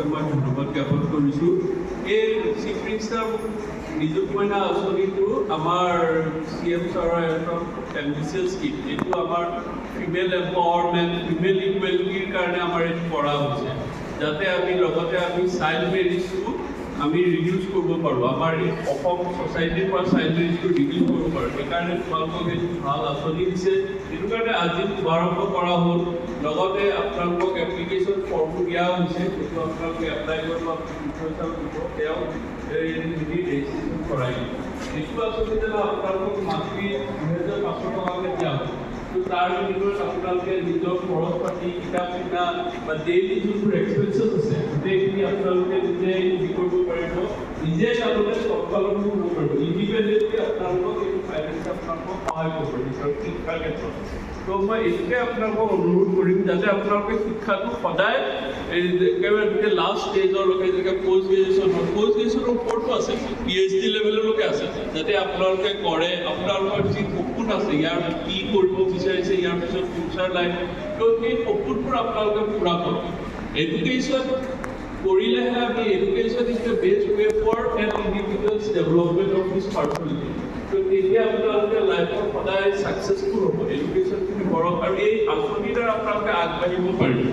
আপোনালোকক মই ধন্যবাদ জ্ঞাপন কৰিছোঁ। এই চিফ মিনিষ্টাৰ নিযুত মইনা আঁচনিটো আমাৰ CM ছাৰৰ এটা এম্বিচিয়াছ স্কিম। এইটো আমাৰ ফিমেল এম্পাৱাৰমেণ্ট, ফিমেল ইকুৱেলিটিৰ কাৰণে আমাৰ এইটো কৰা হৈছে, যাতে আমি লগতে আমি চাইল্ড মেৰিজটো আমি ৰিডিউচ কৰিব পাৰোঁ। আমাৰ এই অসম ছ'চাইটিৰ পৰা চাইল্ড মেৰিজটো ৰিডিউচ কৰিব পাৰোঁ। সেইকাৰণে তোমালোকক এইটো ভাল আঁচনি দিছে। সেইটো কাৰণে আজি শুভাৰম্ভ কৰা হ'ল। লগতে আপোনালোকক এপ্লিকেশ্যন ফৰ্মো দিয়া হৈছে, সেইটো আপোনালোকে এপ্লাই কৰিব, তেওঁ ৰেজিষ্ট্ৰেশ্যন কৰাই দিব। এইটো আচলতে আপোনালোকক মান্থলি 2,500 টকাকৈ দিয়া হ'ব। তাৰ ভিতৰত আপোনালোকে নিজৰ খৰচ পাতি, কিতাপ কিনা বা ডেইলি যোনবোৰ এক্সপেঞ্চেছ আছে গোটেইখিনি আপোনালোকে নিজে হেৰি কৰিব পাৰিব, নিজে তেওঁলোকে স্বাৱলম্বী হ'ব পাৰিব। ইণ্ডিপেণ্ডেণ্টলি আপোনালোকক এইটো ফাইনেন্স আপোনালোকক সহায় কৰিব নিজৰ শিক্ষাৰ ক্ষেত্ৰত। তো মই এইটোকে আপোনালোকক অনুৰোধ কৰিম, যাতে আপোনালোকে শিক্ষাটো সদায় একেবাৰে গোটেই লাষ্ট ষ্টেজৰলৈকে যেনেকৈ পষ্ট গ্ৰেজুৱেশ্যন হয়, পষ্ট গ্ৰেজুৱেশ্যনৰ ওপৰতো আছে, PhD লেভেললৈকে আছে, যাতে আপোনালোকে কৰে। আপোনালোকৰ যি সপোন আছে, ইয়াৰ কি কৰিব বিচাৰিছে, ইয়াৰ পিছত ফিউচাৰ লাইফ, তো সেই সপোনবোৰ আপোনালোকে পূৰা কৰক। এডুকেশ্যন কৰিলেহে আমি, education is the best way for an individual's development of his personality. তো তেতিয়া আপোনালোকে লাইফত সদায় ছাকচেছফুল হ'ব। এডুকেশ্যনখিনি কৰক আৰু এই আঁচনিৰ দ্বাৰা আপোনালোকে আগবাঢ়িব পাৰিব।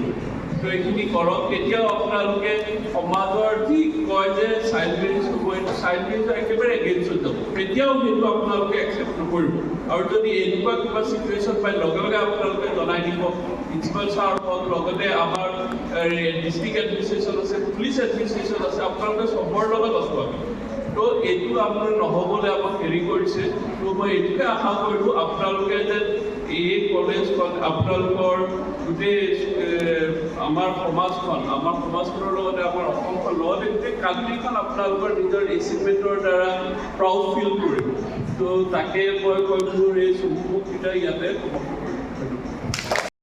তো এইখিনি কৰক, তেতিয়াও আপোনালোকে সমাজৰ যি কয় যে চাইল্ড মেৰিজ হ'ব, এইটো চাইল্ড মেৰিজৰ একেবাৰে এগেইনষ্টত যাব, তেতিয়াও সেইটো আপোনালোকে একচেপ্ট নকৰিব। আৰু যদি এনেকুৱা কিবা চিটুৱেশ্যন পায়, লগে লগে আপোনালোকে জনাই দিব। প্ৰিন্সিপাল ছাৰ হওক, লগতে আমাৰ ডিষ্ট্ৰিক্ট এডমিনিষ্ট্ৰেশ্যন আছে, পুলিচ এডমিনিষ্ট্ৰেশ্যন আছে, আপোনালোকে চবৰ লগত আছোঁ আমি। তো এইটো আপোনাৰ নহ'বলৈ আমাক হেৰি কৰিছে। তো মই এইটোকে আশা কৰোঁ আপোনালোকে যেন এই কলেজখন আপোনালোকৰ গোটেই আমাৰ সমাজখনৰ লগতে আমাৰ অসমখন লগতে গোটেই কাণ্ট্ৰিখন আপোনালোকৰ নিজৰ এচিভমেণ্টৰ দ্বাৰা প্ৰাউড ফিল কৰিব। তো তাকে মই কৈ মোৰ এই চমুকৈ ইয়াতে সমাপ্ত কৰিম।